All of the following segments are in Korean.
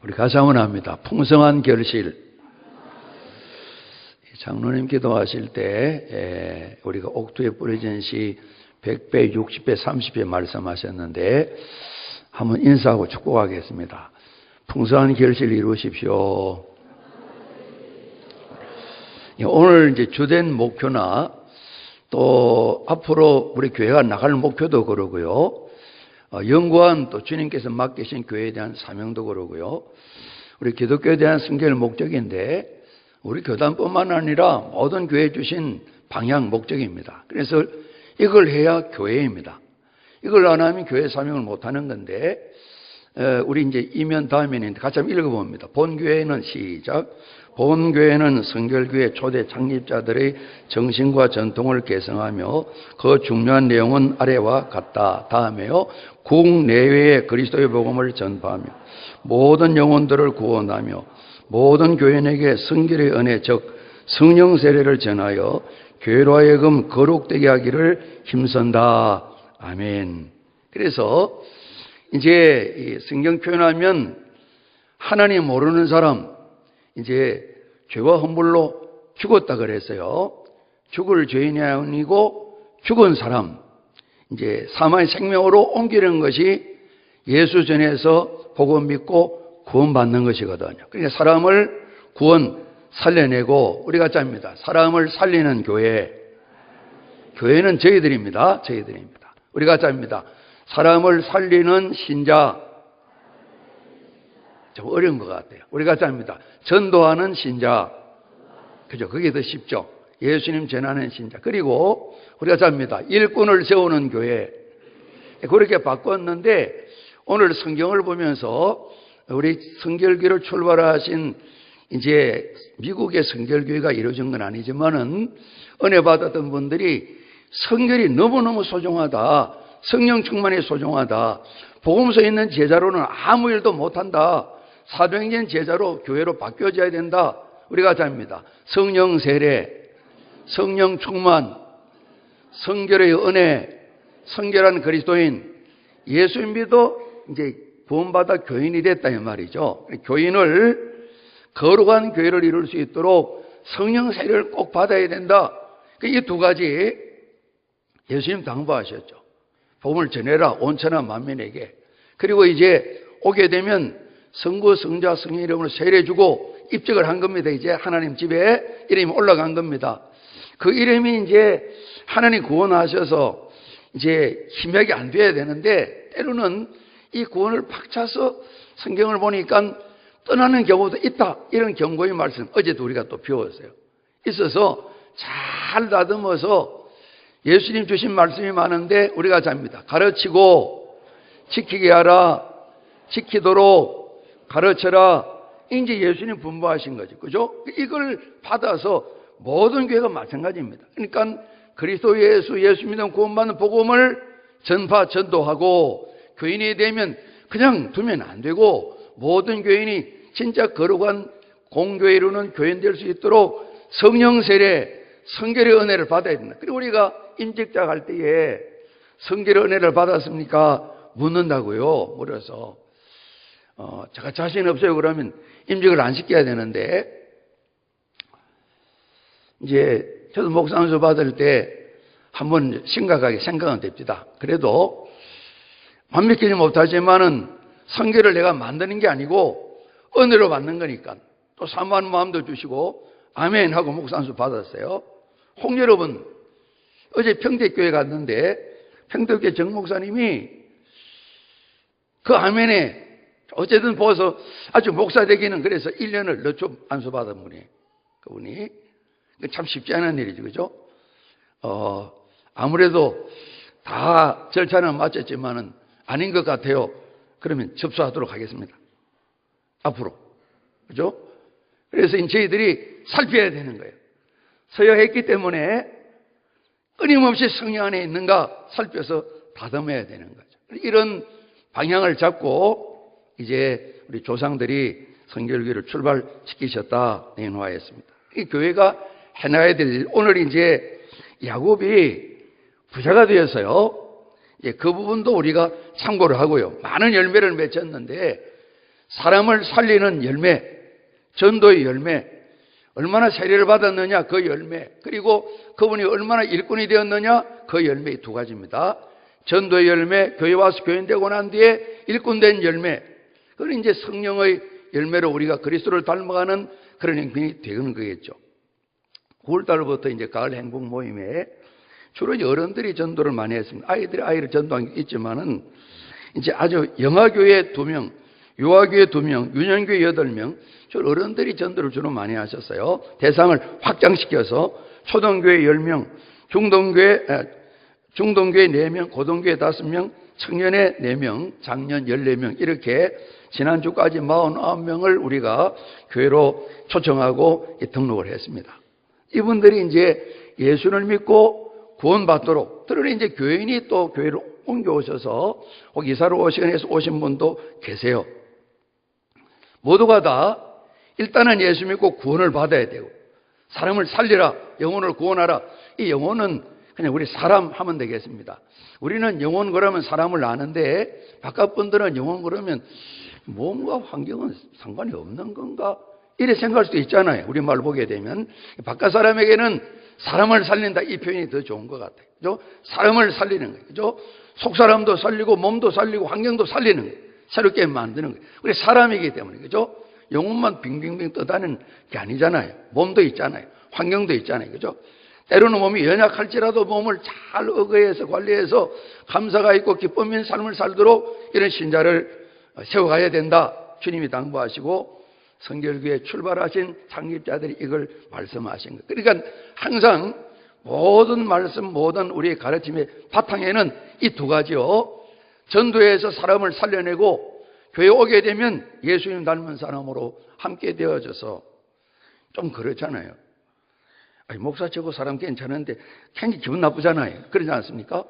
우리 같이 한번 합니다. 풍성한 결실. 장로님 기도하실 때 우리가 옥두에 뿌려진 시 100배, 60배, 30배 말씀하셨는데 한번 인사하고 축복하겠습니다. 풍성한 결실 이루십시오. 오늘 이제 주된 목표나 또 앞으로 우리 교회가 나갈 목표도 그러고요. 연구한 또 주님께서 맡기신 교회에 대한 사명도 그러고요. 우리 기독교에 대한 성결 목적인데 우리 교단뿐만 아니라 모든 교회에 주신 방향 목적입니다. 그래서 이걸 해야 교회입니다. 이걸 안 하면 교회 사명을 못하는 건데 우리 이제 이면 다음에는 같이 한번 읽어봅니다. 본교회는 시작. 본교회는 성결교회 초대 창립자들의 정신과 전통을 계승하며 그 중요한 내용은 아래와 같다. 다음에요. 국내외에 그리스도의 복음을 전파하며 모든 영혼들을 구원하며 모든 교인에게 성결의 은혜 즉 성령 세례를 전하여 교회로 하여금 거룩되게 하기를 힘쓴다. 아멘. 그래서 이제 이 성경 표현하면 하나님 모르는 사람 이제 죄와 허물로 죽었다 그랬어요. 죽을 죄인이 아니고 죽은 사람 이제 사망의 생명으로 옮기는 것이 예수 전에서 복음 믿고 구원받는 것이거든요. 그러니까 사람을 구원 살려내고 우리가 짭니다. 사람을 살리는 교회. 교회는 저희들입니다. 저희들입니다. 우리가 짭니다. 사람을 살리는 신자. 좀 어려운 것 같아요. 우리가 짭니다. 전도하는 신자. 그죠? 그게 더 쉽죠. 예수님 전하는 신자. 그리고 우리가 짭니다. 일꾼을 세우는 교회. 그렇게 바꿨는데 오늘 성경을 보면서 우리 성결교회를 출발하신 이제 미국의 성결교회가 이루어진 건 아니지만은 은혜 받았던 분들이 성결이 너무너무 소중하다. 성령 충만이 소중하다. 복음서에 있는 제자로는 아무 일도 못한다. 사도행전 제자로 교회로 바뀌어져야 된다. 우리가 잡니다. 성령 세례, 성령 충만, 성결의 은혜, 성결한 그리스도인, 예수 믿어 이제 구원받아 교인이 됐다 이 말이죠. 교인을 거룩한 교회를 이룰 수 있도록 성령 세례를 꼭 받아야 된다. 이 두 가지 예수님 당부하셨죠. 복음을 전해라 온 천하 만민에게. 그리고 이제 오게 되면 성부, 성자, 성령 이름으로 세례 주고 입적을 한 겁니다. 이제 하나님 집에 이름이 올라간 겁니다. 그 이름이 이제 하나님 구원하셔서 이제 힘약이 안 돼야 되는데 때로는 이 구원을 박차서 성경을 보니까 떠나는 경우도 있다. 이런 경고의 말씀 어제도 우리가 또 배웠어요. 있어서 잘 다듬어서 예수님 주신 말씀이 많은데 우리가 잡니다. 가르치고 지키게 하라. 지키도록 가르쳐라. 이제 예수님 분부하신 거죠. 그죠? 이걸 받아서 모든 교회가 마찬가지입니다. 그러니까 그리스도 예수 믿는 구원받는 복음을 전파 전도하고 교인이 되면 그냥 두면 안 되고 모든 교인이 진짜 거룩한 공교회 이루는 교인 될 수 있도록 성령 세례, 성결의 은혜를 받아야 된다. 그리고 우리가 임직자 갈 때에 성결의 은혜를 받았습니까? 묻는다고요. 물어서 제가 자신 없어요. 그러면 임직을 안 시켜야 되는데 이제 저도 목사 안수 받을 때 한번 심각하게 생각은 됩니다. 그래도 완벽하지 못하지만은 성결을 내가 만드는 게 아니고 은혜로 받는 거니까 또 사모하는 마음도 주시고 아멘 하고 목사 안수 받았어요. 홍 여러분 어제 평택교회 갔는데 평택교회 정 목사님이 그 아멘에 어쨌든 보아서 아주 목사 되기는 그래서 1년을 늦춰 안수 받은 분이 그분이 참 쉽지 않은 일이죠. 그죠? 아무래도 다 절차는 맞췄지만은 아닌 것 같아요. 그러면 접수하도록 하겠습니다. 앞으로. 그죠? 그래서 저희들이 살펴야 되는 거예요. 서여했기 때문에 끊임없이 성령 안에 있는가 살펴서 다듬어야 되는 거죠. 이런 방향을 잡고 이제 우리 조상들이 성결교회를 출발시키셨다 내놓았습니다. 이 교회가 해나가야 될 일. 오늘 이제 야곱이 부자가 되었어요. 그 부분도 우리가 참고를 하고요. 많은 열매를 맺었는데 사람을 살리는 열매, 전도의 열매, 얼마나 세례를 받았느냐 그 열매, 그리고 그분이 얼마나 일꾼이 되었느냐 그 열매, 두 가지입니다. 전도의 열매, 교회 와서 교인되고 난 뒤에 일꾼된 열매, 그건 이제 성령의 열매로 우리가 그리스도를 닮아가는 그런 행편이 되는 거겠죠. 9월달부터 이제 가을 행복 모임에 주로 어른들이 전도를 많이 했습니다. 아이를 전도한 게 있지만은 이제 아주 영아교회 2명, 유아교회 2명, 유년교회 8명, 주로 어른들이 전도를 주로 많이 하셨어요. 대상을 확장시켜서 초등교회 10명, 중동교회 4명, 고등교회 5명, 청년회 4명, 장년 14명, 이렇게 지난주까지 49명을 우리가 교회로 초청하고 등록을 했습니다. 이분들이 이제 예수를 믿고 구원받도록, 들으러 이제 교인이 또 교회로 옮겨오셔서 혹 이사로 오시거나 해서 오신 분도 계세요. 모두가 다 일단은 예수 믿고 구원을 받아야 되고, 사람을 살리라, 영혼을 구원하라. 이 영혼은 그냥 우리 사람 하면 되겠습니다. 우리는 영혼 그러면 사람을 아는데 바깥 분들은 영혼 그러면 몸과 환경은 상관이 없는 건가? 이래 생각할 수도 있잖아요. 우리말로 보게 되면 바깥 사람에게는 사람을 살린다, 이 표현이 더 좋은 것 같아요. 그죠? 사람을 살리는 거예요. 그죠? 속사람도 살리고 몸도 살리고 환경도 살리는 거예요. 새롭게 만드는 거예요. 우리 사람이기 때문에. 그죠? 영혼만 빙빙빙 떠다니는 게 아니잖아요. 몸도 있잖아요. 환경도 있잖아요. 그죠? 때로는 몸이 연약할지라도 몸을 잘 어거해서 관리해서 감사가 있고 기쁨 있는 삶을 살도록 이런 신자를 세워가야 된다. 주님이 당부하시고 성결교회 출발하신 창립자들이 이걸 말씀하신 거예요. 그러니까 항상 모든 말씀, 모든 우리의 가르침의 바탕에는 이 두 가지요. 전도에서 사람을 살려내고 교회 오게 되면 예수님 닮은 사람으로 함께 되어져서, 좀 그렇잖아요. 아니, 목사 치고 사람 괜찮은데 굉장히 기분 나쁘잖아요. 그러지 않습니까?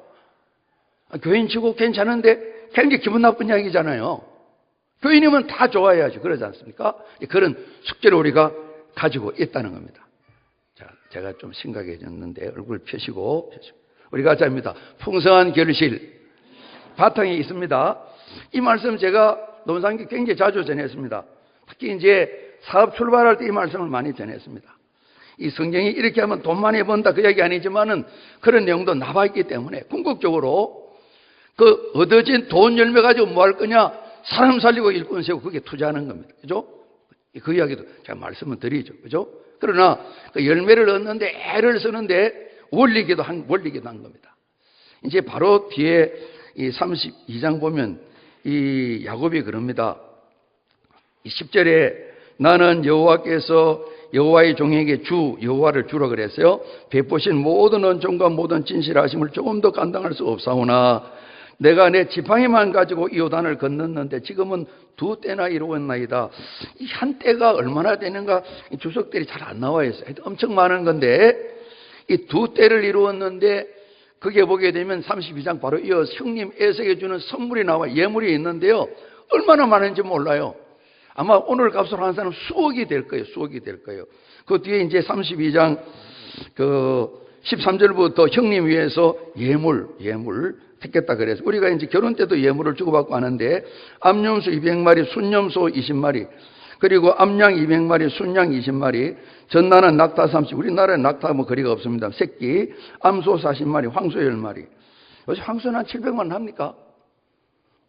교인 치고 괜찮은데 굉장히 기분 나쁜 이야기잖아요. 교인이면 다 좋아해야지. 그러지 않습니까? 그런 숙제를 우리가 가지고 있다는 겁니다. 자, 제가 좀 심각해졌는데 얼굴 펴시고. 우리가 같이 합니다. 풍성한 결실. 바탕에 있습니다. 이 말씀 제가 논산기 굉장히 자주 전했습니다. 특히 이제 사업 출발할 때 이 말씀을 많이 전했습니다. 이 성경이 이렇게 하면 돈 많이 번다 그 얘기 아니지만은 그런 내용도 나와 있기 때문에 궁극적으로 그 얻어진 돈 열매 가지고 뭐 할 거냐? 사람 살리고 일꾼 세우고 그게 투자하는 겁니다. 그죠? 그 이야기도 제가 말씀을 드리죠. 그죠? 그러나 그 열매를 얻는데 애를 쓰는데 원리기도 한 겁니다. 이제 바로 뒤에 이 32장 보면 이 야곱이 그럽니다. 이 10절에 나는 여호와께서 여호와의 종에게 주 여호와를 주라 그랬어요. 베푸신 모든恩종과 모든 진실하심을 조금 더 감당할 수 없사오나 내가 내 지팡이만 가지고 이 요단을 건넜는데 지금은 2때나 이루었나이다. 이 한 때가 얼마나 되는가 주석들이 잘 안 나와 있어요. 엄청 많은 건데 이 2때를 이루었는데 그게 보게 되면 32장 바로 이어서 형님 에서에게 주는 선물이 나와 예물이 있는데요. 얼마나 많은지 몰라요. 아마 오늘 값으로 한 사람 수억이 될 거예요. 수억이 될 거예요. 그 뒤에 이제 32장 13절부터 형님 위해서 예물 택했다 그래서 우리가 이제 결혼 때도 예물을 주고받고 하는데 암염소 200마리, 순염소 20마리, 그리고 암양 200마리, 순양 20마리, 전나는 낙타 30, 우리나라에 낙타 뭐 거리가 없습니다. 새끼, 암소 40마리, 황소 10마리. 요새 황소는 한 700만 원 합니까?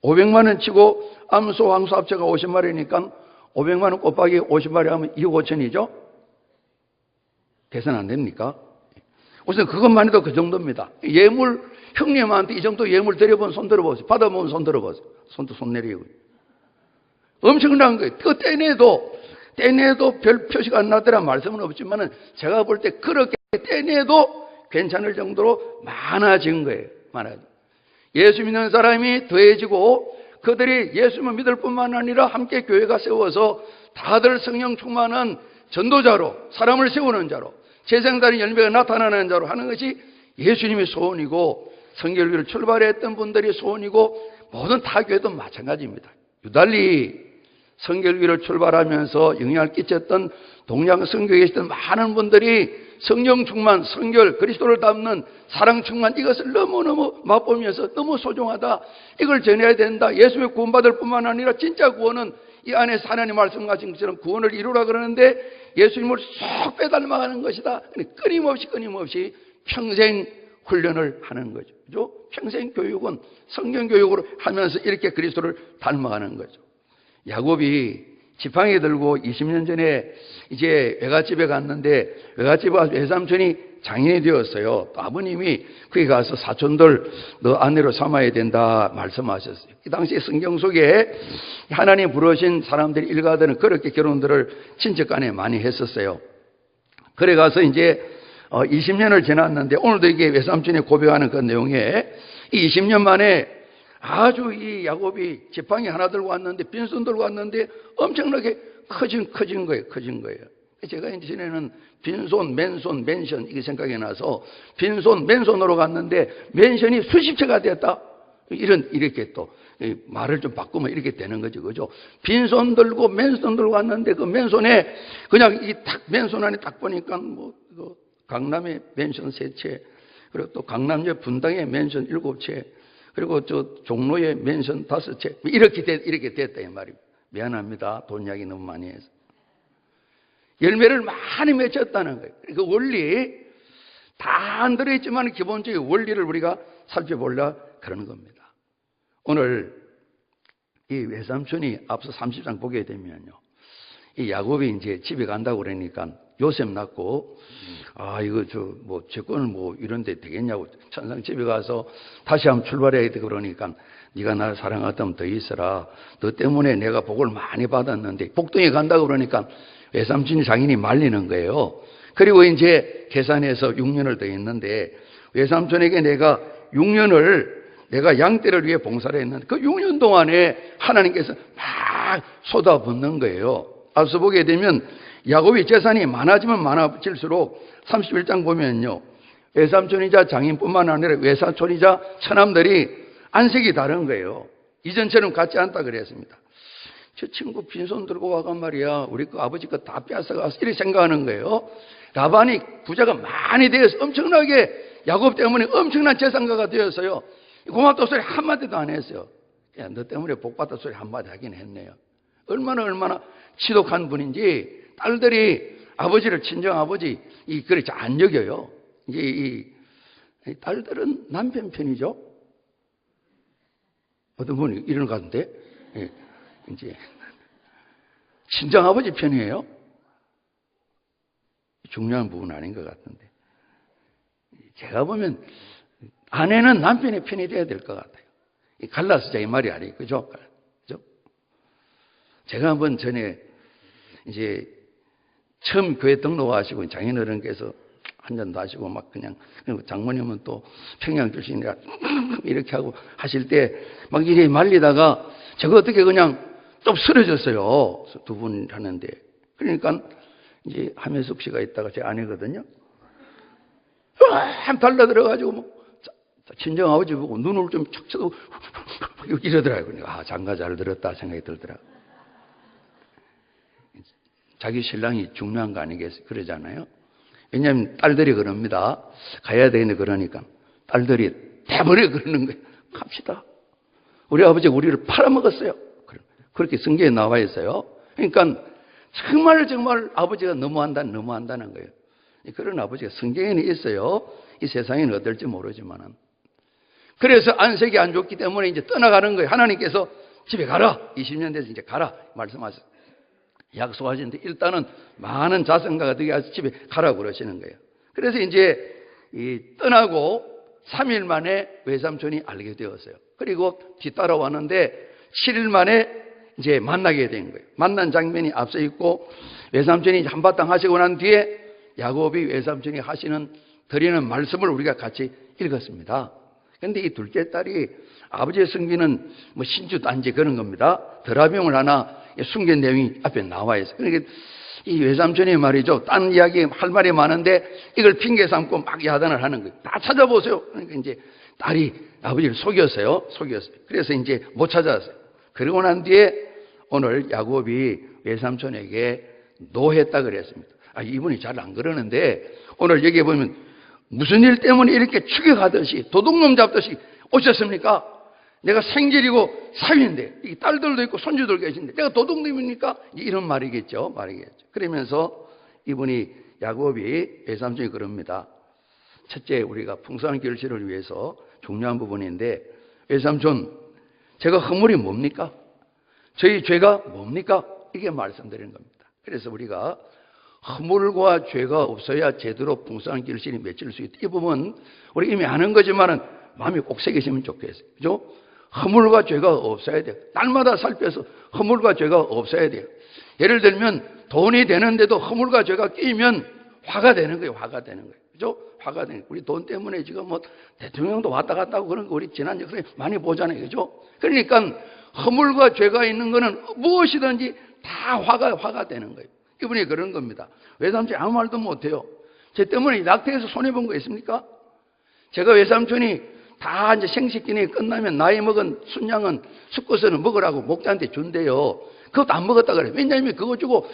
500만 원 치고 암소, 황소 합쳐가 50마리니까 500만 원 곱하기 50마리 하면 2억 5천이죠? 계산 안 됩니까? 우선 그것만 해도 그 정도입니다. 예물, 형님한테 이 정도 예물 드려본 손 들어보세요. 받아보면 손 들어보세요. 손 내리고. 엄청난 거예요. 그 떼내도 별 표시가 안 나더라 말씀은 없지만은 제가 볼 때 그렇게 떼내도 괜찮을 정도로 많아진 거예요. 많아진. 예수 믿는 사람이 더해지고 그들이 예수만 믿을 뿐만 아니라 함께 교회가 세워서 다들 성령 충만한 전도자로, 사람을 세우는 자로, 재생산의 열매가 나타나는 자로 하는 것이 예수님의 소원이고 성결교를 출발했던 분들이 소원이고 모든 타교회도 마찬가지입니다. 유달리 성결교를 출발하면서 영향을 끼쳤던 동양 선교에 계시던 많은 분들이 성령 충만, 성결, 그리스도를 닮는 사랑 충만, 이것을 너무너무 맛보면서 너무 소중하다, 이걸 전해야 된다, 예수의 구원받을 뿐만 아니라 진짜 구원은 이 안에서 하나님 말씀하신 것처럼 구원을 이루라 그러는데 예수님을 쏙 빼닮아가는 것이다. 끊임없이 평생 훈련을 하는 거죠. 그죠? 평생 교육은 성경 교육으로 하면서 이렇게 그리스도를 닮아가는 거죠. 야곱이 지팡이 들고 20년 전에 이제 외갓집에 갔는데 외갓집에 가서 외삼촌이 장인이 되었어요. 또 아버님이 거기 가서 사촌들 너 아내로 삼아야 된다 말씀하셨어요. 이 당시 성경 속에 하나님 부르신 사람들이 일가들은 그렇게 결혼들을 친척 간에 많이 했었어요. 그래 가서 이제 20년을 지났는데 오늘도 이게 외삼촌이 고백하는 그 내용에 이 20년 만에 아주 이 야곱이 지팡이 하나 들고 왔는데 빈손 들고 왔는데 엄청나게 커진 거예요. 제가 이제 전에는 빈손, 맨손, 맨션 이게 생각이 나서 빈손, 맨손으로 갔는데 맨션이 수십 채가 됐다. 이렇게 또 말을 좀 바꾸면 이렇게 되는 거죠. 그죠? 빈손 들고 맨손 들고 왔는데 그 맨손에 그냥 이 딱 맨손 안에 딱 보니까 뭐 강남에 맨션 3채, 그리고 또 강남역 분당에 맨션 7채, 그리고 저 종로에 맨션 5채 이렇게 됐다 이 말입니다. 미안합니다. 돈 이야기 너무 많이 해서. 열매를 많이 맺혔다는 거예요. 그 원리 다 안 들어있지만 기본적인 원리를 우리가 살펴보려 그러는 겁니다. 오늘 이 외삼촌이 앞서 30장 보게 되면요, 이 야곱이 이제 집에 간다고 그러니까 요셉 낳고 이거 제 거는 뭐 이런데 되겠냐고 천상 집에 가서 다시 한번 출발해야 돼 그러니까 네가 나를 사랑하다면 더 있어라. 너 때문에 내가 복을 많이 받았는데 복동에 간다고 그러니까 외삼촌이 장인이 말리는 거예요. 그리고 이제 계산해서 6년을 더 있는데 외삼촌에게 내가 6년을 내가 양떼를 위해 봉사를 했는데 그 6년 동안에 하나님께서 막 쏟아붓는 거예요. 앞서 보게 되면 야곱이 재산이 많아지면 많아질수록 31장 보면요, 외삼촌이자 장인뿐만 아니라 외사촌이자 처남들이 안색이 다른 거예요. 이전처럼 같지 않다 그랬습니다. 저 친구 빈손 들고 와간 말이야. 우리 그 아버지 거 다 뺏어가서 이렇게 생각하는 거예요. 라반이 부자가 많이 되어서 엄청나게 야곱 때문에 엄청난 재산가가 되었어요. 고맙다 소리 한마디도 안 했어요. 야, 너 때문에 복받다 소리 한마디 하긴 했네요. 얼마나 지독한 분인지 딸들이 아버지를 친정아버지 그렇게 안 여겨요. 이 딸들은 남편 편이죠. 어떤 분이 이런 것 같은데 이제 친정아버지 편이에요. 중요한 부분은 아닌 것 같은데 제가 보면 아내는 남편의 편이 돼야 될 것 같아요. 갈라서자 이 말이 아니에요. 그죠? 제가 한번 전에 이제 처음 교회 등록하시고 장인어른께서 한잔도 하시고 막 그냥 장모님은 또 평양 출신이라 이렇게 하고 하실 때 막 이래 말리다가 제가 어떻게 그냥 좀 쓰러졌어요. 두 분 하는데. 그러니까 이제 함혜숙 씨가 있다가 제 아내거든요. 한 달라들어가지고 뭐 친정 아버지 보고 눈을 좀 척 쳐도 이러더라고요. 장가 잘 들었다 생각이 들더라고요. 자기 신랑이 중요한 거 아니겠어요? 그러잖아요. 왜냐하면 딸들이 그럽니다. 가야 되는데 그러니까 딸들이 대번에 그러는 거예요. 갑시다. 우리 아버지가 우리를 팔아먹었어요. 그렇게 성경에 나와 있어요. 그러니까 정말 아버지가 너무한다는 거예요. 그런 아버지가 성경에는 있어요. 이 세상에는 어떨지 모르지만은. 그래서 안색이 안 좋기 때문에 이제 떠나가는 거예요. 하나님께서 집에 가라. 20년 돼서 이제 가라. 말씀하셨어요. 약속하시는데 일단은 많은 자선가가 되게 해서 집에 가라고 그러시는 거예요. 그래서 이제 떠나고 3일 만에 외삼촌이 알게 되었어요. 그리고 뒤따라왔는데 7일 만에 이제 만나게 된 거예요. 만난 장면이 앞서 있고 외삼촌이 한바탕 하시고 난 뒤에 야곱이 외삼촌이 드리는 말씀을 우리가 같이 읽었습니다. 그런데 이 둘째 딸이 아버지의 승기는 뭐 신주 단지 그런 겁니다. 드라병을 하나 숨긴 내용이 앞에 나와 있어요. 그러니까 이 외삼촌이 말이죠. 딴 이야기 할 말이 많은데 이걸 핑계 삼고 막 야단을 하는 거예요. 다 찾아보세요. 그러니까 이제 딸이 아버지를 속였어요. 그래서 이제 못 찾았어요. 그러고 난 뒤에 오늘 야곱이 외삼촌에게 노했다 그랬습니다. 이분이 잘 안 그러는데 오늘 여기에 보면 무슨 일 때문에 이렇게 추격하듯이 도둑놈 잡듯이 오셨습니까? 내가 생질이고 사위인데, 이 딸들도 있고 손주들 계신데 내가 도둑놈입니까? 이런 말이겠죠. 그러면서 이분이 야곱이 외삼촌이 그럽니다. 첫째, 우리가 풍성한 결실을 위해서 중요한 부분인데, 외삼촌, 제가 허물이 뭡니까? 저희 죄가 뭡니까? 이게 말씀드리는 겁니다. 그래서 우리가 허물과 죄가 없어야 제대로 풍성한 결실이 맺힐 수 있다. 이 부분 우리 이미 아는 거지만은 마음에 꼭 새기시면 좋겠어요. 그죠? 허물과 죄가 없어야 돼요. 날마다 살펴서 허물과 죄가 없어야 돼요. 예를 들면 돈이 되는데도 허물과 죄가 끼면 화가 되는 거예요. 그죠? 화가 되는 거예요. 우리 돈 때문에 지금 뭐 대통령도 왔다 갔다 하고 그런 거 우리 지난 역사에 많이 보잖아요. 그죠? 그러니까 허물과 죄가 있는 거는 무엇이든지 다 화가 되는 거예요. 이분이 그런 겁니다. 외삼촌이 아무 말도 못해요. 제 때문에 낙태해서 손해본 거 있습니까? 제가 외삼촌이 다 이제 생식기능이 끝나면 나이 먹은 순양은 숫고서는 먹으라고 목자한테 준대요. 그것도 안 먹었다 그래. 왜냐하면 그거 주고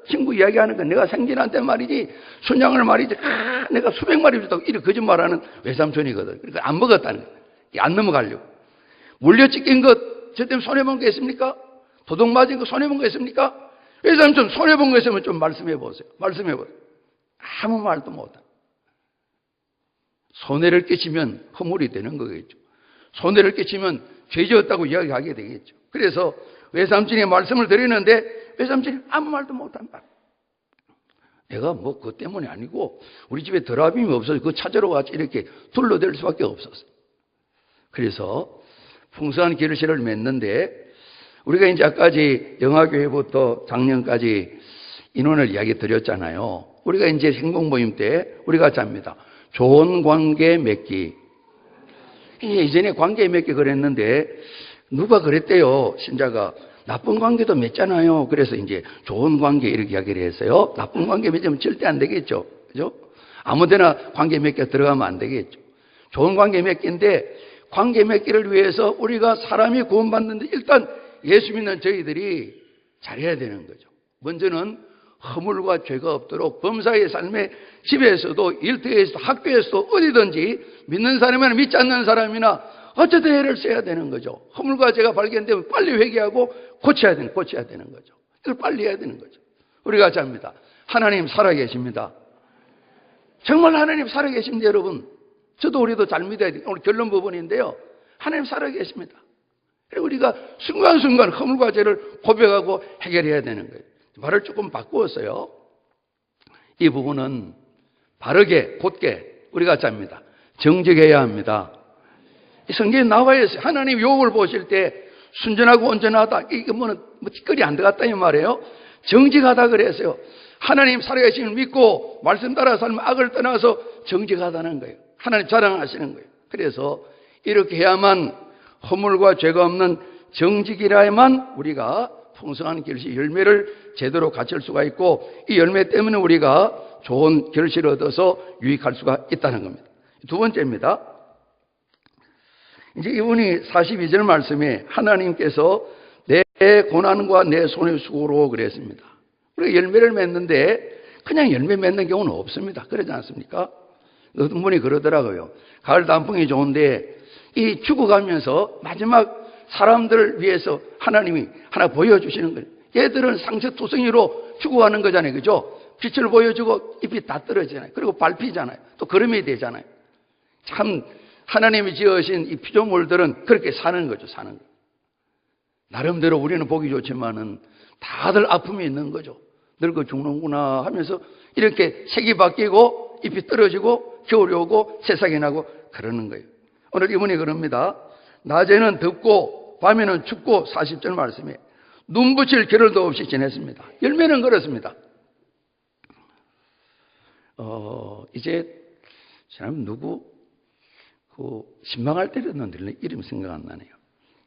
친구 이야기하는 건 내가 생진한테 말이지 순양을 말이지 내가 수백 마리 줬다고 이렇게 거짓말하는 외삼촌이거든. 그러니까 안 먹었다는 거예요. 안 넘어가려고. 물려 찢긴 것 저 때문에 손해본 거 있습니까? 도둑 맞은 거 손해본 거 있습니까? 외삼촌 손해본 거 있으면 좀 말씀해 보세요. 아무 말도 못해. 손해를 끼치면 허물이 되는 거겠죠. 손해를 끼치면 죄지었다고 이야기하게 되겠죠. 그래서 외삼촌이 말씀을 드리는데 외삼촌이 아무 말도 못한다. 내가 뭐 그것 때문이 아니고 우리 집에 드라빔이 없어서 그거 찾으러 같이 이렇게 둘러댈 수밖에 없었어요. 그래서 풍성한 결실을 맺는데 우리가 이제 아까지 영화교회부터 작년까지 인원을 이야기 드렸잖아요. 우리가 이제 행복 모임 때 우리가 잡니다. 좋은 관계 맺기. 이전에 관계 맺기 그랬는데 누가 그랬대요. 신자가 나쁜 관계도 맺잖아요. 그래서 이제 좋은 관계 이렇게 이야기를 했어요. 나쁜 관계 맺으면 절대 안 되겠죠. 그죠? 아무데나 관계 맺기 들어가면 안 되겠죠. 좋은 관계 맺기인데 관계 맺기를 위해서 우리가 사람이 구원받는데 일단 예수 믿는 저희들이 잘해야 되는 거죠. 먼저는 허물과 죄가 없도록 범사의 삶에 집에서도 일터에서도 학교에서도 어디든지 믿는 사람이나 믿지 않는 사람이나 어쨌든 애를 써야 되는 거죠. 허물과 죄가 발견되면 빨리 회개하고 고쳐야 되는 거죠. 이걸 빨리 해야 되는 거죠. 우리가 잡니다. 하나님 살아계십니다. 정말 하나님 살아계십니다, 여러분. 저도 우리도 잘 믿어야 돼요. 오늘 결론 부분인데요. 하나님 살아계십니다. 그리고 우리가 순간순간 허물과 죄를 고백하고 해결해야 되는 거예요. 말을 조금 바꾸었어요. 이 부분은 바르게 곧게 우리가 잡니다. 정직해야 합니다. 성경에 나와 있어요. 하나님 욥을 보실 때 순전하고 온전하다. 이게 뭐는 찌꺼리 안 들어갔다 이 말이에요. 정직하다 그랬어요. 하나님 살아계심을 믿고 말씀 따라 살면 악을 떠나서 정직하다는 거예요. 하나님 자랑하시는 거예요. 그래서 이렇게 해야만 허물과 죄가 없는 정직이라야만 우리가 풍성한 결실 열매를 제대로 갖출 수가 있고 이 열매 때문에 우리가 좋은 결실을 얻어서 유익할 수가 있다는 겁니다. 두 번째입니다. 이제 이분이 42절 말씀에 하나님께서 내 고난과 내 손의 수고로 그랬습니다. 우리가 열매를 맺는데 그냥 열매 맺는 경우는 없습니다. 그러지 않습니까? 어떤 분이 그러더라고요. 가을 단풍이 좋은데 이 죽어가면서 마지막 사람들을 위해서 하나님이 하나 보여주시는 거예요. 얘들은 상처투성이로 죽어가는 거잖아요. 그죠? 빛을 보여주고 잎이 다 떨어지잖아요. 그리고 밟히잖아요. 또 걸음이 되잖아요. 참 하나님이 지으신 이 피조물들은 그렇게 사는 거죠. 사는 거. 나름대로 우리는 보기 좋지만은 다들 아픔이 있는 거죠. 늙어 죽는구나 하면서 이렇게 색이 바뀌고 잎이 떨어지고 겨울이 오고 새싹이 나고 그러는 거예요. 오늘 이분이 그럽니다. 낮에는 덥고 밤에는 춥고 40절 말씀에 눈 붙일 겨를도 없이 지냈습니다. 열매는 그렇습니다. 이제 사람 누구 신방할 때였는데 이름 생각 안 나네요.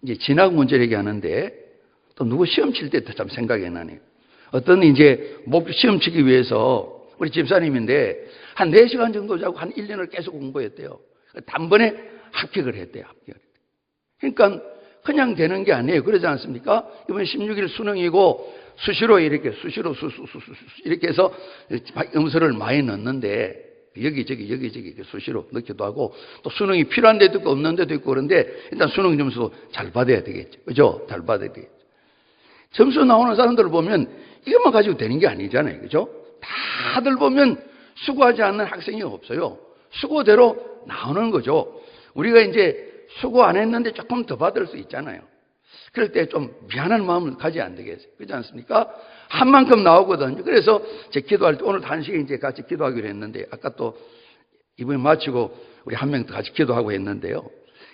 이제 진학 문제 얘기하는데 또 누구 시험 칠 때 참 생각이 나네요. 어떤 이제 목표 시험 치기 위해서 우리 집사님인데 한 4시간 정도 자고 한 1년을 계속 공부했대요. 단번에 합격을 했대요. 그러니까 그냥 되는 게 아니에요. 그러지 않습니까? 이번 16일 수능이고 수시로 이렇게 수시로 이렇게 해서 음수를 많이 넣는데 여기저기 수시로 넣기도 하고, 또 수능이 필요한 데도 있고 없는 데도 있고 그런데 일단 수능 점수 잘 받아야 되겠죠. 그죠? 잘 받아야 되겠죠. 점수 나오는 사람들을 보면 이것만 가지고 되는 게 아니잖아요. 그죠? 다들 보면 수고하지 않는 학생이 없어요. 수고대로 나오는 거죠. 우리가 이제 수고 안 했는데 조금 더 받을 수 있잖아요. 그럴 때 좀 미안한 마음을 가져야 안 되겠어요. 그렇지 않습니까? 한 만큼 나오거든요. 그래서 제 기도할 때 오늘 단식에 이제 같이 기도하기로 했는데, 아까 또 이번에 마치고 우리 한 명 더 같이 기도하고 했는데요.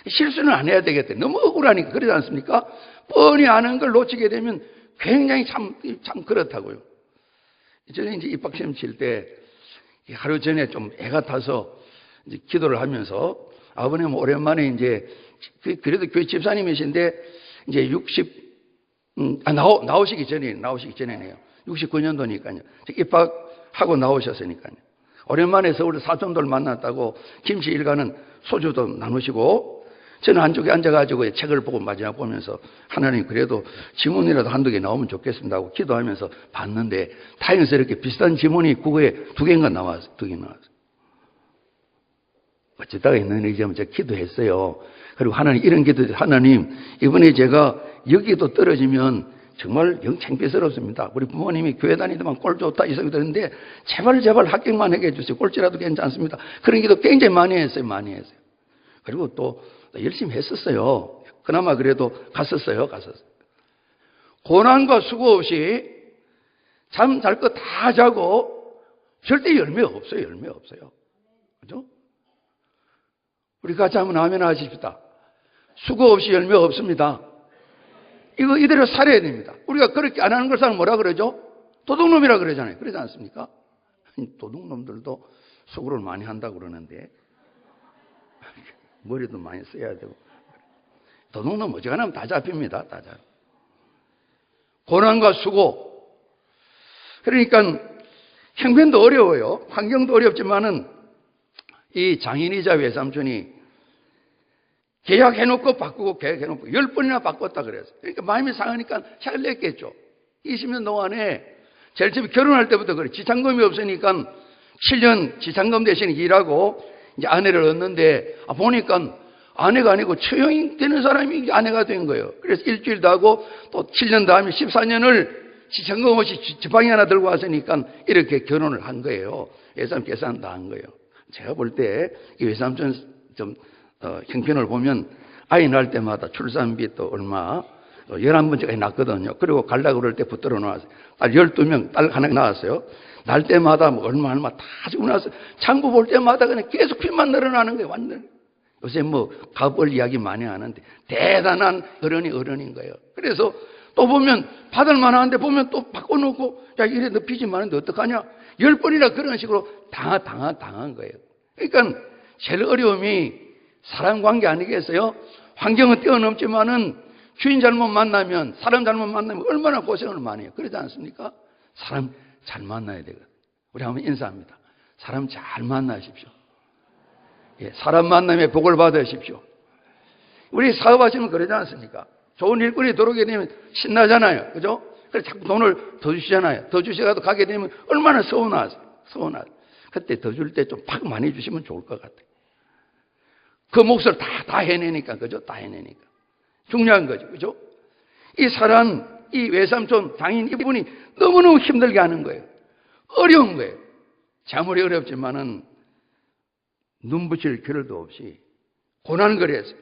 실수는 안 해야 되겠대. 너무 억울하니까. 그러지 않습니까? 뻔히 아는 걸 놓치게 되면 굉장히 참 그렇다고요. 저는 이제 입학시험 칠 때 하루 전에 좀 애가 타서 이제 기도를 하면서, 아버님 오랜만에 이제 그래도 교회 집사님이신데 이제 나오시기 전에네요. 69년도니까요. 입학하고 나오셨으니까요. 오랜만에 서울 사촌들 만났다고 김씨 일가는 소주도 나누시고, 저는 한쪽에 앉아가지고 책을 보고 마지막 보면서 하나님 그래도 지문이라도 한두 개 나오면 좋겠습니다 하고 기도하면서 봤는데, 다행스럽게 비슷한 지문이 국어에 2개인가 나왔어요. 2개 나왔어요. 어쩌다가 있는 일이지만 제가 기도했어요. 그리고 하나님 이런 기도, 하나님 이번에 제가 여기도 떨어지면 정말 영 창피스럽습니다. 우리 부모님이 교회 다니더만 꼴 좋다 이 소리 듣는데 제발 합격만 하게 해주세요. 꼴찌라도 괜찮습니다. 그런 기도 굉장히 많이 했어요. 그리고 또 열심히 했었어요. 그나마 그래도 갔었어요. 고난과 수고 없이 잠 잘 거 다 자고 절대 열매 없어요. 그죠? 우리 같이 한번 아멘 하십시다. 수고 없이 열매 없습니다. 이거 이대로 살아야 됩니다. 우리가 그렇게 안 하는 걸 사람 뭐라 그러죠? 도둑놈이라 그러잖아요. 그러지 않습니까? 도둑놈들도 수고를 많이 한다고 그러는데 머리도 많이 써야 되고. 도둑놈 어지간하면 다 잡힙니다. 다 잡힙니다. 고난과 수고. 그러니까 형편도 어려워요. 환경도 어렵지만은 이 장인이자 외삼촌이 계약해놓고 바꾸고 계약해놓고 10번이나 바꿨다 그랬어요. 그러니까 마음이 상하니까 책을 냈겠죠. 20년 동안에 제일 처음에 결혼할 때부터 그래. 지참금이 없으니까 7년 지참금 대신 일하고 이제 아내를 얻는데, 보니까 아내가 아니고 처형이 되는 사람이 아내가 된 거예요. 그래서 일주일도 하고 또 7년 다음에 14년을 지참금 없이 지팡이 하나 들고 왔으니까 이렇게 결혼을 한 거예요. 예산 계산 다 한 거예요. 제가 볼 때 이 외삼촌 좀 형편을 보면 아이 낳을 때마다 출산비 또 얼마 11번째까지 낳거든요. 그리고 가려고 그럴 때 붙들어 놓았어요. 딸 12명, 딸 하나 낳았어요. 낳을 때마다 뭐 얼마 다 주고 나서 장부 볼 때마다 그냥 계속 빚만 늘어나는 거예요. 완전. 요새 뭐 갑을 이야기 많이 하는데 대단한 어른인 거예요. 그래서 또 보면 받을 만한데 보면 또 바꿔놓고, 야 이래 너 빚이 많은데 어떡하냐. 10번이나 그런 식으로 당한 거예요. 그러니까 제일 어려움이 사람 관계 아니겠어요? 환경은 뛰어넘지만은 주인 잘못 만나면, 사람 잘못 만나면 얼마나 고생을 많이 해요. 그러지 않습니까? 사람 잘 만나야 되거든요. 우리 한번 인사합니다. 사람 잘 만나십시오. 예, 사람 만남에 복을 받으십시오. 우리 사업하시면 그러지 않습니까? 좋은 일꾼이 들어오게 되면 신나잖아요. 그죠? 그래서 자꾸 돈을 더 주시잖아요. 더 주셔가지고 가게 되면 얼마나 서운하세요. 그때 더 줄 때 좀 팍 많이 주시면 좋을 것 같아요. 그 몫을 다 해내니까, 그죠? 다 해내니까. 중요한 거죠. 그죠? 이 사람, 이 외삼촌, 장인 이분이 너무너무 힘들게 하는 거예요. 어려운 거예요. 아무리 어렵지만은 눈 붙일 겨를도 없이 고난을 했어요.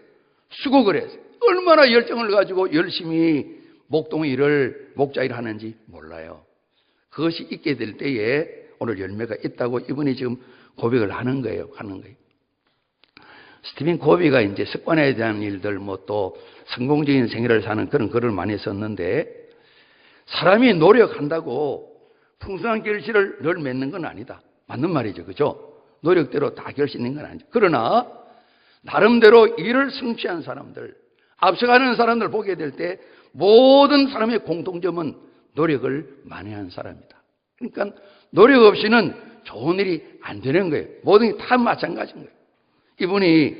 수고를 했어요. 얼마나 열정을 가지고 열심히 목동 일을, 목자 일을 하는지 몰라요. 그것이 있게 될 때에 오늘 열매가 있다고 이분이 지금 고백을 하는 거예요. 스티븐 코비가 이제 습관에 대한 일들, 뭐 또 성공적인 생애를 사는 그런 글을 많이 썼는데, 사람이 노력한다고 풍성한 결실을 늘 맺는 건 아니다. 맞는 말이죠. 그죠? 노력대로 다 결실인 건 아니죠. 그러나 나름대로 일을 성취한 사람들, 앞서가는 사람들 보게 될 때 모든 사람의 공통점은 노력을 많이 한 사람이다. 그러니까 노력 없이는 좋은 일이 안 되는 거예요. 모든 게 다 마찬가지인 거예요. 이분이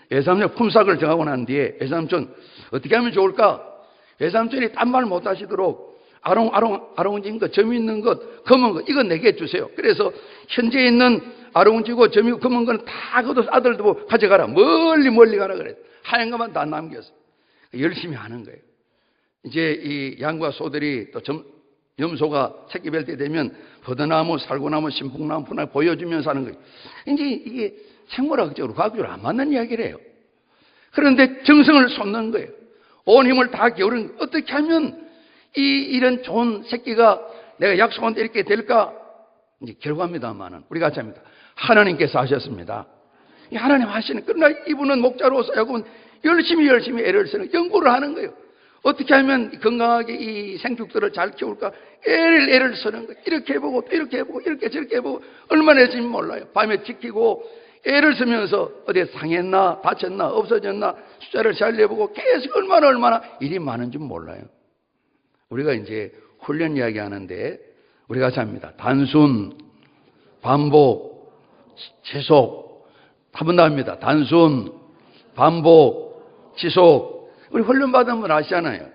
외삼촌 품삯을 정하고 난 뒤에 외삼촌 어떻게 하면 좋을까? 외삼촌이 딴 말 못 하시도록 아롱진 것, 점 있는 것, 검은 것, 이거 내게 주세요. 그래서 현재 있는 아롱지고 점이 검은 거는 다 걷어서 아들도 보고 가져가라. 멀리 가라 그래. 하얀 것만 다 남겼어. 열심히 하는 거예요. 이제 이 양과 소들이 또 염소가 새끼 뵐 때 되면 버드나무, 살구나무, 신풍나무, 푸나무 보여주면서 하는 거예요. 이제 이게 생물학적으로, 과학적으로 안 맞는 이야기래요. 그런데 정성을 쏟는 거예요. 온 힘을 다 기울인, 어떻게 하면 이런 좋은 새끼가 내가 약속한 데 이렇게 될까? 이제 결과입니다만은, 우리가 같이 합니다. 하나님께서 하셨습니다. 하나님 하시는, 그러나 이분은 목자로서 야곱은 열심히 애를 쓰는, 연구를 하는 거예요. 어떻게 하면 건강하게 이 생축들을 잘 키울까? 애를 쓰는 거예요. 이렇게 해보고, 또 이렇게 해보고, 이렇게 저렇게 해보고, 얼마나 했는지 몰라요. 밤에 지키고, 애를 쓰면서 어디 상했나, 다쳤나, 없어졌나, 숫자를 잘 내보고, 계속 얼마나 일이 많은지 몰라요. 우리가 이제 훈련 이야기 하는데, 우리가 합니다. 단순, 반복, 지속. 한 번 더 합니다. 단순, 반복, 지속. 우리 훈련 받은 분 아시잖아요.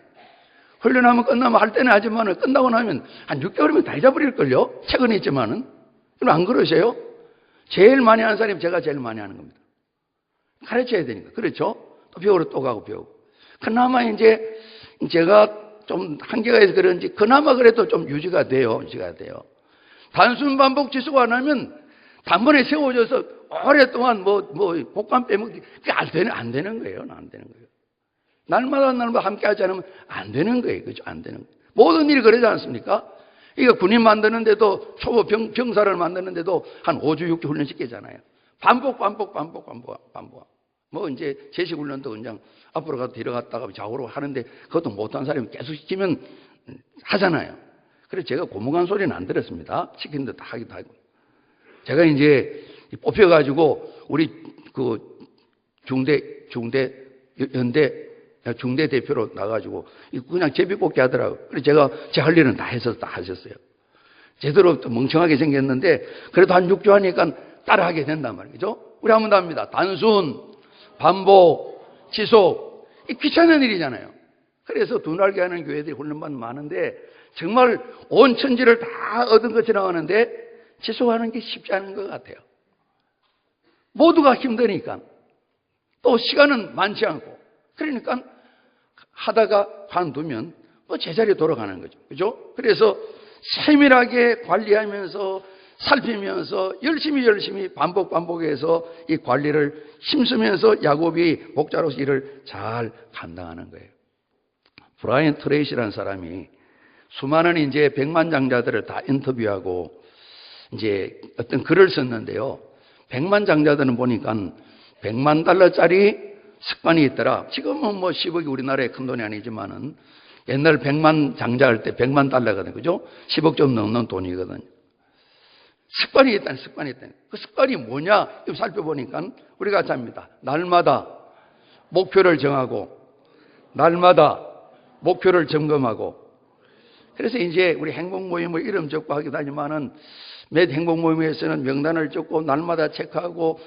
훈련하면 끝나면 할 때는 하지만 끝나고 나면 한 6개월이면 다 잊어버릴걸요? 책은 있지만은. 그럼 안 그러세요? 제일 많이 하는 사람이 제가 제일 많이 하는 겁니다. 가르쳐야 되니까. 그렇죠? 또 배우러 또 가고 배우고. 그나마 이제 제가 좀 한계가 있어서 그런지 그나마 그래도 좀 유지가 돼요. 단순 반복 지속 안 하면 단번에 세워져서 오랫동안 복감 빼먹기 그게 안 되는 거예요. 안 되는 거예요. 날마다 함께 하지 않으면 안 되는 거예요. 그죠? 안 되는 거예요. 모든 일이 그러지 않습니까? 이거 군인 만드는데도, 초보 병사를 만드는데도 한 5주, 6주 훈련 시키잖아요. 반복. 이제 제식 훈련도 그냥 앞으로 가도 뒤로 갔다가 좌우로 하는데 그것도 못한 사람이 계속 시키면 하잖아요. 그래서 제가 고무관 소리는 안 들었습니다. 시킨 데 다 하기도 하고. 제가 이제 뽑혀가지고 우리 그 중대 대표로 나가지고 그냥 제비뽑기 하더라고요. 그래서 제가 제 할 일은 다 하셨어요. 제대로 멍청하게 생겼는데 그래도 한 6주 하니까 따라하게 된단 말이죠. 우리 한 번 더 합니다. 단순, 반복, 지속. 이 귀찮은 일이잖아요. 그래서 두 날개 하는 교회들이 훈련받는 많은데 정말 온 천지를 다 얻은 것처럼 하는데 지속하는 게 쉽지 않은 것 같아요. 모두가 힘드니까. 또 시간은 많지 않고. 그러니까 하다가 관두면 제자리에 돌아가는 거죠. 그죠? 그래서 세밀하게 관리하면서 살피면서 열심히 반복해서 이 관리를 힘쓰면서 야곱이 목자로서 일을 잘 감당하는 거예요. 브라이언 트레이시라는 사람이 수많은 이제 백만장자들을 다 인터뷰하고 이제 어떤 글을 썼는데요. 백만장자들은 보니까 $100만 습관이 있더라. 지금은 10억이 우리나라의 큰 돈이 아니지만은 옛날 100만 장자할 때 $100만 거든요. 10억 좀 넘는 돈이거든요. 습관이 있다니. 그 습관이 뭐냐? 이거 살펴보니까 우리가 같이 합니다. 날마다 목표를 정하고, 날마다 목표를 점검하고. 그래서 이제 우리 행복 모임을 이름 적고 하기도 하지만은 몇 행복 모임에서는 명단을 적고 날마다 체크하고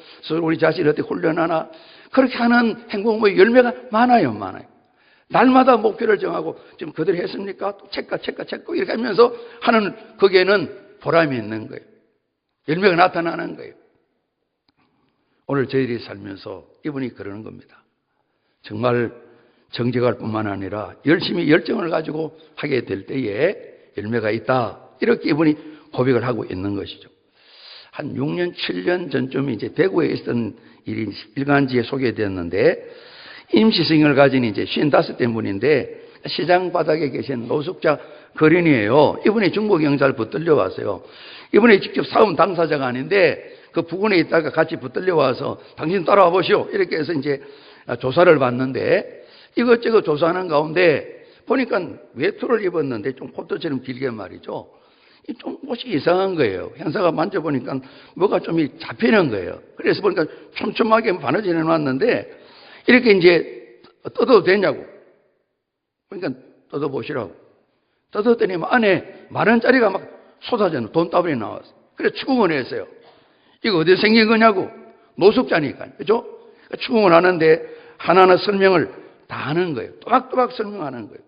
우리 자신을 어떻게 훈련하나 그렇게 하는 행복 모임 열매가 많아요. 날마다 목표를 정하고 지금 그대로 했습니까? 또 체크 이렇게 하면서 하는 거기에는 보람이 있는 거예요. 열매가 나타나는 거예요. 오늘 저희들이 살면서 이분이 그러는 겁니다. 정말 정직할 뿐만 아니라 열심히 열정을 가지고 하게 될 때에 열매가 있다. 이렇게 이분이 고백을 하고 있는 것이죠. 한 6년, 7년 전쯤에 이제 대구에 있었던 일이 일간지에 소개되었는데 임시승을 가진 이제 55대 분인데 시장 바닥에 계신 노숙자 거린이에요. 이분이 중국 경찰 붙들려 왔어요. 이분이 직접 사움 당사자가 아닌데 그 부근에 있다가 같이 붙들려 와서 당신 따라와 보시오. 이렇게 해서 이제 조사를 받는데 이것저것 조사하는 가운데 보니까 외투를 입었는데 좀 코트처럼 길게 말이죠. 좀 옷이 이상한 거예요. 형사가 만져보니까 뭐가 좀 잡히는 거예요. 그래서 보니까 촘촘하게 바느질 해놨는데 이렇게 이제 뜯어도 되냐고. 그러니까 뜯어보시라고. 뜯었더니 안에 10,000원짜리가 막 쏟아져는 돈다발이 나왔어. 그래서 추궁을 했어요. 이거 어디서 생긴 거냐고. 노숙자니까. 그죠? 추궁을 하는데 하나하나 설명을 다 하는 거예요. 또박또박 설명하는 거예요.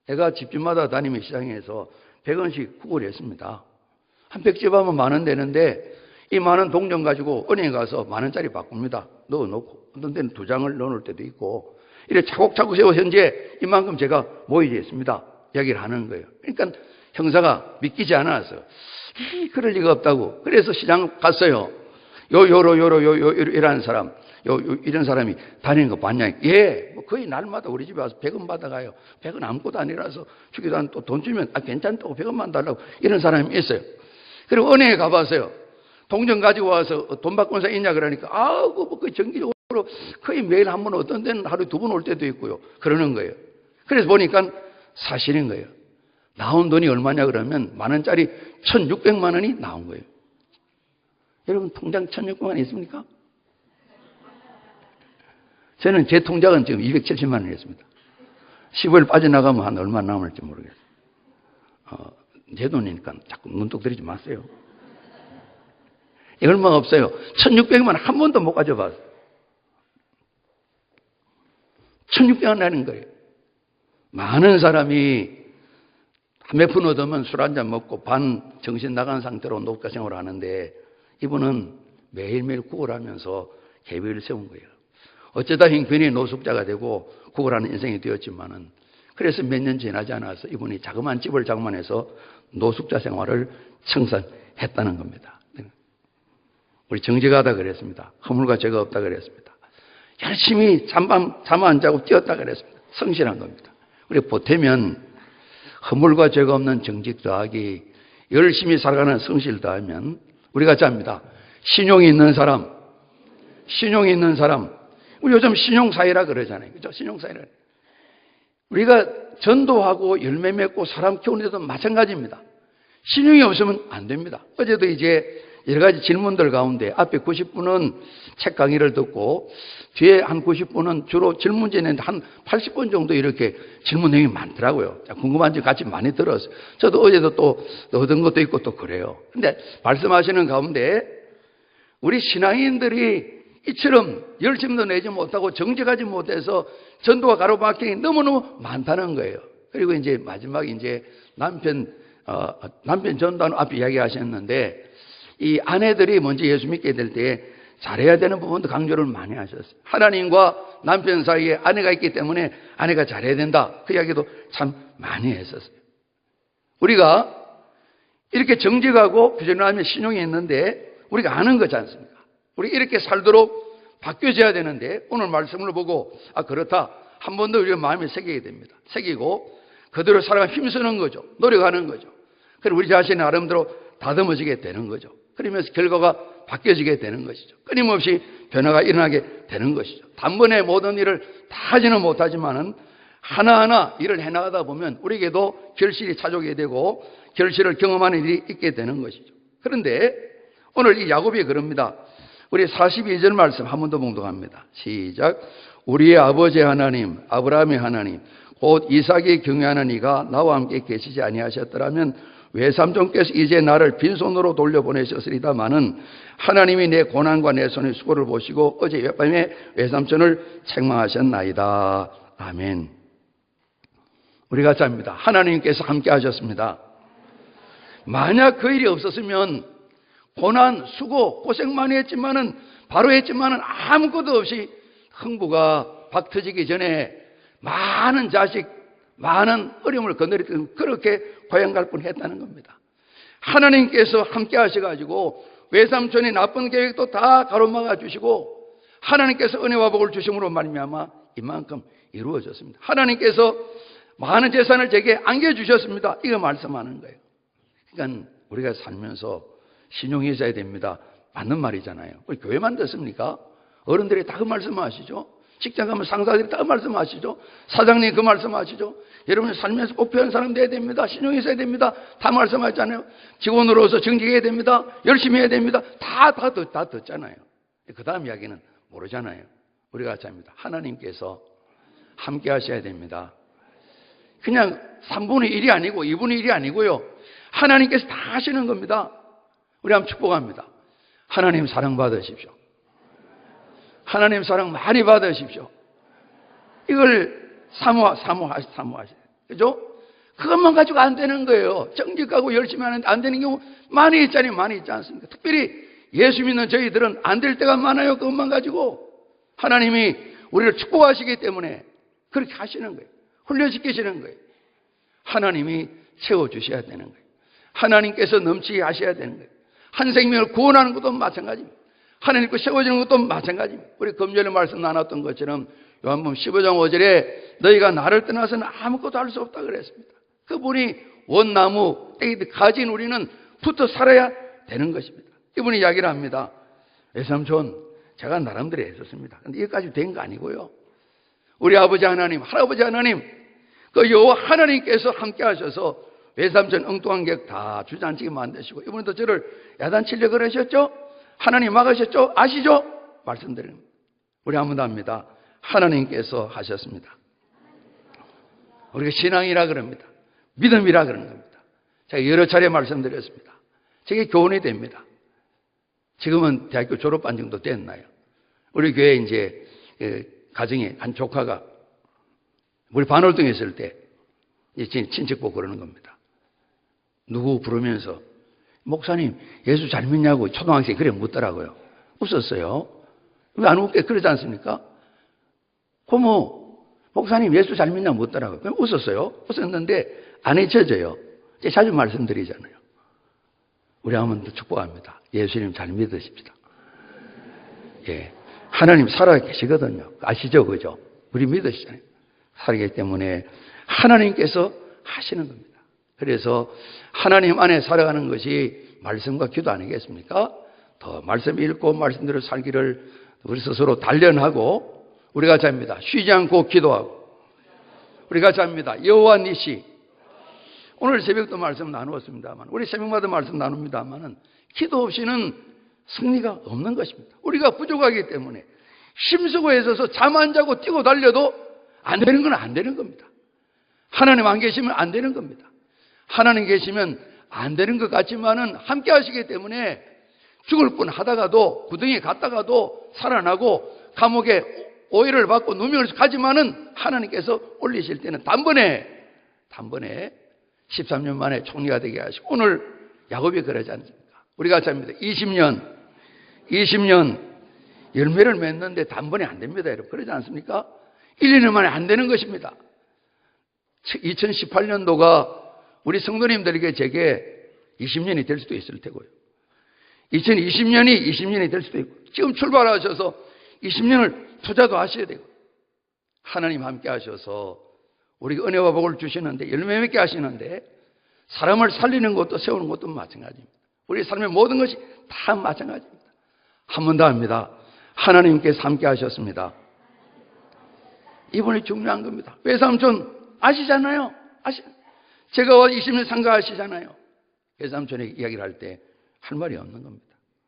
내가 집집마다 다니면 시장에서 100원씩 구걸했습니다. 한 100집 하면 10,000원 되는데 이 많은 동전 가지고 은행에 가서 10,000원짜리 바꿉니다. 넣어놓고. 어떤 데는 2장을 넣어놓을 때도 있고. 이래 차곡차곡 세워 현재 이만큼 제가 모여져 있습니다. 이야기를 하는 거예요. 그러니까 형사가 믿기지 않아서 그럴 리가 없다고. 그래서 시장 갔어요. 이라는 사람, 이런 사람이 다니는 거 봤냐? 예, 뭐 거의 날마다 우리 집에 와서 100원 받아가요. 100원 아무것도 아니라서 주기도 안 또 돈 주면 괜찮다고 100원만 달라고 이런 사람이 있어요. 그리고 은행에 가봤어요. 동전 가지고 와서 돈 바꾸는 사람 있냐 그러니까 그 정기적으로 거의 매일 한 번, 어떤 데는 하루에 2번 올 때도 있고요. 그러는 거예요. 그래서 보니까 사실인 거예요. 나온 돈이 얼마냐 그러면 10,000원짜리 1,600만 원이 나온 거예요. 여러분 통장 1,600만 원 있습니까? 저는 제 통장은 지금 270만 원이었습니다. 15일 빠져나가면 한 얼마 남을지 모르겠어요. 제 돈이니까 자꾸 눈독 들이지 마세요. 얼마가 없어요. 1,600만 원 한 번도 못 가져봤어요. 1,600원 내는 거예요. 많은 사람이 몇 푼 얻으면 술 한잔 먹고 반 정신 나간 상태로 녹가 생활을 하는데 이분은 매일매일 구걸하면서 계획을 세운 거예요. 어쩌다 형편이 노숙자가 되고 구걸하는 인생이 되었지만은 그래서 몇 년 지나지 않아서 이분이 자그마한 집을 장만해서 노숙자 생활을 청산했다는 겁니다. 우리 정직하다 그랬습니다. 허물과 죄가 없다 그랬습니다. 열심히 잠 안 자고 뛰었다 그랬습니다. 성실한 겁니다. 우리 보태면 허물과 죄가 없는 정직 더하기 열심히 살아가는 성실 더하면 우리가 짭니다. 신용이 있는 사람. 우리 요즘 신용사회라 그러잖아요. 그죠? 신용사회라. 우리가 전도하고 열매 맺고 사람 키우는 데도 마찬가지입니다. 신용이 없으면 안 됩니다. 어제도 이제 여러 가지 질문들 가운데 앞에 90분은 책 강의를 듣고 뒤에 한 90분은 주로 질문지 내는데 한 80분 정도 이렇게 질문 내용이 많더라고요. 궁금한 점 같이 많이 들었어요. 저도 어제도 또 얻은 것도 있고 또 그래요. 근데 말씀하시는 가운데 우리 신앙인들이 이처럼 열심도 내지 못하고 정직하지 못해서 전도가 가로막히기 너무너무 많다는 거예요. 그리고 이제 마지막에 이제 남편 전도하는 앞에 이야기하셨는데 이 아내들이 먼저 예수 믿게 될 때 잘해야 되는 부분도 강조를 많이 하셨어요. 하나님과 남편 사이에 아내가 있기 때문에 아내가 잘해야 된다. 그 이야기도 참 많이 했었어요. 우리가 이렇게 정직하고 부지런하면 신용이 있는데 우리가 아는 거지 않습니까? 우리 이렇게 살도록 바뀌어져야 되는데 오늘 말씀을 보고 그렇다. 한 번 더 우리가 마음에 새기게 됩니다. 새기고 그대로 살아가 힘쓰는 거죠. 노력하는 거죠. 그리고 우리 자신이 나름대로 다듬어지게 되는 거죠. 그러면서 결과가 바뀌어지게 되는 것이죠. 끊임없이 변화가 일어나게 되는 것이죠. 단번에 모든 일을 다 하지는 못하지만은 하나하나 일을 해나가다 보면 우리에게도 결실이 찾아오게 되고 결실을 경험하는 일이 있게 되는 것이죠. 그런데 오늘 이 야곱이 그럽니다. 우리 42절 말씀 한 번 더 봉독합니다. 시작. 우리의 아버지 하나님, 아브라함의 하나님, 곧 이삭이 경외하는 이가 나와 함께 계시지 아니하셨더라면 외삼촌께서 이제 나를 빈손으로 돌려보내셨으리다마는 하나님이 내 고난과 내 손의 수고를 보시고 어제 밤에 외삼촌을 책망하셨나이다. 아멘. 우리가 짭니다. 하나님께서 함께 하셨습니다. 만약 그 일이 없었으면 고난, 수고, 고생 많이 했지만은 바로 했지만은 아무것도 없이 흥부가 박 터지기 전에 많은 자식, 많은 어려움을 건드렸던 그렇게 고향 갈 뻔했다는 겁니다. 하나님께서 함께 하셔가지고 외삼촌의 나쁜 계획도 다 가로막아 주시고 하나님께서 은혜와 복을 주심으로 말미암아 이만큼 이루어졌습니다. 하나님께서 많은 재산을 제게 안겨주셨습니다. 이거 말씀하는 거예요. 그러니까 우리가 살면서 신용이 있어야 됩니다. 맞는 말이잖아요. 우리 교회만 듣습니까? 어른들이 다 그 말씀하시죠. 직장 가면 상사들이 다 말씀하시죠. 사장님 그 말씀하시죠. 여러분이 살면서 꼭 필요한 사람 돼야 됩니다. 신용이 있어야 됩니다. 다 말씀하잖아요. 직원으로서 정직해야 됩니다. 열심히 해야 됩니다. 다 듣잖아요. 그 다음 이야기는 모르잖아요. 우리가 잡니다. 하나님께서 함께 하셔야 됩니다. 그냥 3분의 1이 아니고 2분의 1이 아니고요. 하나님께서 다 하시는 겁니다. 우리 한번 축복합니다. 하나님 사랑 받으십시오. 하나님 사랑 많이 받으십시오. 이걸 사모하셔야 돼요. 그죠? 그것만 가지고 안 되는 거예요. 정직하고 열심히 하는데 안 되는 경우 많이 있잖아요. 많이 있지 않습니까? 특별히 예수 믿는 저희들은 안 될 때가 많아요. 그것만 가지고. 하나님이 우리를 축복하시기 때문에 그렇게 하시는 거예요. 훈련시키시는 거예요. 하나님이 채워주셔야 되는 거예요. 하나님께서 넘치게 하셔야 되는 거예요. 한 생명을 구원하는 것도 마찬가지입니다. 하나님께 세워지는 것도 마찬가지입니다. 우리 금요일에 말씀 나눴던 것처럼 요한복음 15장 5절에 너희가 나를 떠나서는 아무것도 할 수 없다 그랬습니다. 그분이 원나무 가진 우리는 붙어 살아야 되는 것입니다. 이분이 이야기를 합니다. 외삼촌, 제가 나름대로 했었습니다. 그런데 여기까지 된 거 아니고요. 우리 아버지 하나님, 할아버지 하나님, 그 여호와 하나님께서 함께 하셔서 외삼촌 엉뚱한 객 다 주저앉히게 만드시고 이분도 저를 야단치려고 그러셨죠? 하나님 막으셨죠? 아시죠? 말씀드립니다. 우리 한번 합니다. 하나님께서 하셨습니다. 우리가 신앙이라 그럽니다. 믿음이라 그런 겁니다. 제가 여러 차례 말씀드렸습니다. 저게 교훈이 됩니다. 지금은 대학교 졸업반 정도 됐나요? 우리 교회 이제 가정에 한 조카가 우리 반월동에 있을 때 친척 보고 그러는 겁니다. 누구 부르면서 목사님 예수 잘 믿냐고 초등학생이 그래 묻더라고요. 웃었어요. 왜 안 웃게 그러지 않습니까? 고모 목사님 예수 잘 믿냐고 묻더라고요. 그럼 웃었어요. 웃었는데 안 잊혀져요. 제가 자주 말씀드리잖아요. 우리 한번 축복합니다. 예수님 잘 믿으십시다. 예, 하나님 살아계시거든요. 아시죠? 그죠? 우리 믿으시잖아요. 살아계시기 때문에 하나님께서 하시는 겁니다. 그래서 하나님 안에 살아가는 것이 말씀과 기도 아니겠습니까? 더 말씀 읽고 말씀대로 살기를 우리 스스로 단련하고 우리가 잡니다. 쉬지 않고 기도하고 우리가 잡니다. 여호와 니시. 오늘 새벽도 말씀 나누었습니다만 우리 새벽마다 말씀 나눕니다만 기도 없이는 승리가 없는 것입니다. 우리가 부족하기 때문에 힘쓰고 애써서 잠 안 자고 뛰고 달려도 안 되는 건 안 되는 겁니다. 하나님 안 계시면 안 되는 겁니다. 하나님 계시면 안 되는 것 같지만은 함께 하시기 때문에 죽을 뻔 하다가도 구덩이에 갔다가도 살아나고 감옥에 오해를 받고 누명을 가지만은 하나님께서 올리실 때는 단번에 13년 만에 총리가 되게 하시고 오늘 야곱이 그러지 않습니까? 우리가 잡니다. 20년 열매를 맺는데 단번에 안 됩니다. 여러분 그러지 않습니까? 1, 2년 만에 안 되는 것입니다. 2018년도가 우리 성도님들에게 제게 20년이 될 수도 있을 테고요. 2020년이 20년이 될 수도 있고 지금 출발하셔서 20년을 투자도 하셔야 되고 하나님 함께 하셔서 우리가 은혜와 복을 주시는데 열매 맺게 하시는데 사람을 살리는 것도 세우는 것도 마찬가지입니다. 우리 삶의 모든 것이 다 마찬가지입니다. 한 번 더 합니다. 하나님께서 함께 하셨습니다. 이분이 중요한 겁니다. 외삼촌 아시잖아요. 제가 20년 상가하시잖아요. 외삼촌에게 이야기를 할 때 할 말이 없는 겁니다.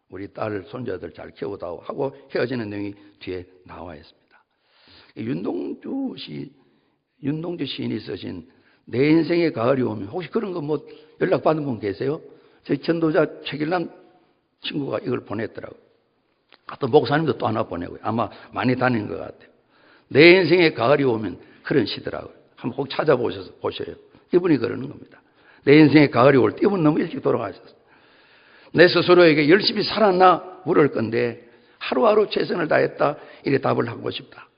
우리 딸, 손자들 잘 키우다오 하고 헤어지는 내용이 뒤에 나와 있습니다. 윤동주 시인이 쓰신 내 인생의 가을이 오면 혹시 그런 거 뭐 연락 받은 분 계세요? 저희 전도자 최길남 친구가 이걸 보냈더라고요. 또 목사님도 또 하나 보내고요. 아마 많이 다니는 것 같아요. 내 인생의 가을이 오면 그런 시더라고요. 한번 꼭 찾아보셔서 보셔요. 이분이 그러는 겁니다. 내 인생의 가을이 올 때 이분 너무 일찍 돌아가셨어요. 내 스스로에게 열심히 살았나 물을 건데 하루하루 최선을 다했다 이래 답을 하고 싶다.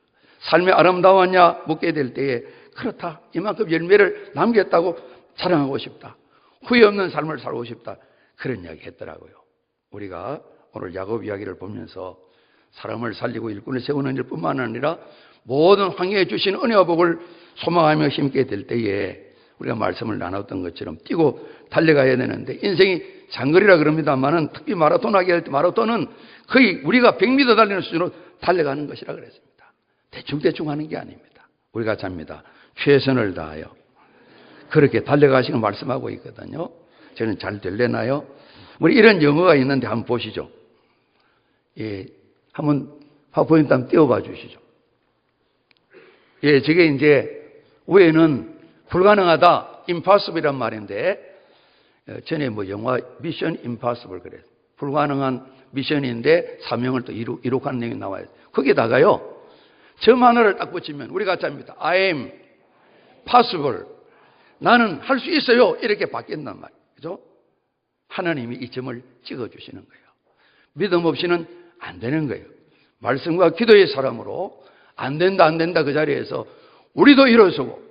삶이 아름다웠냐 묻게 될 때에 그렇다. 이만큼 열매를 남겼다고 자랑하고 싶다. 후회 없는 삶을 살고 싶다. 그런 이야기 했더라고요. 우리가 오늘 야곱 이야기를 보면서 사람을 살리고 일꾼을 세우는 일뿐만 아니라 모든 환경에 주신 은혜와 복을 소망하며 힘있게 될 때에 우리가 말씀을 나눴던 것처럼 뛰고 달려가야 되는데 인생이 장거리라 그럽니다만은 특히 마라톤 하게 할 때 마라톤은 거의 우리가 100m 달리는 수준으로 달려가는 것이라 그랬습니다. 대충 하는 게 아닙니다. 우리가 잡니다. 최선을 다하여 그렇게 달려가시고 말씀하고 있거든요. 저는 잘 될래나요? 우리 이런 영어가 있는데 한번 보시죠. 예, 한번 파워포인트 한번 띄워봐 주시죠. 예, 저게 이제 위에는 불가능하다, impossible이란 말인데 전에 뭐 영화 미션 임파서블 그래요. 불가능한 미션인데 사명을 또 이룩하는 내용이 나와요. 거기다가요 점 하나를 딱 붙이면 우리가 잡니다. I am possible. 나는 할 수 있어요. 이렇게 바뀐단 말이에요. 그죠? 하나님이 이 점을 찍어주시는 거예요. 믿음 없이는 안 되는 거예요. 말씀과 기도의 사람으로 안 된다 그 자리에서 우리도 일어서고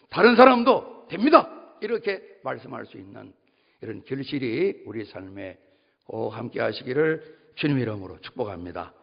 다른 사람도 됩니다 이렇게 말씀할 수 있는 이런 결실이 우리 삶에 꼭 함께 하시기를 주님 이름으로 축복합니다.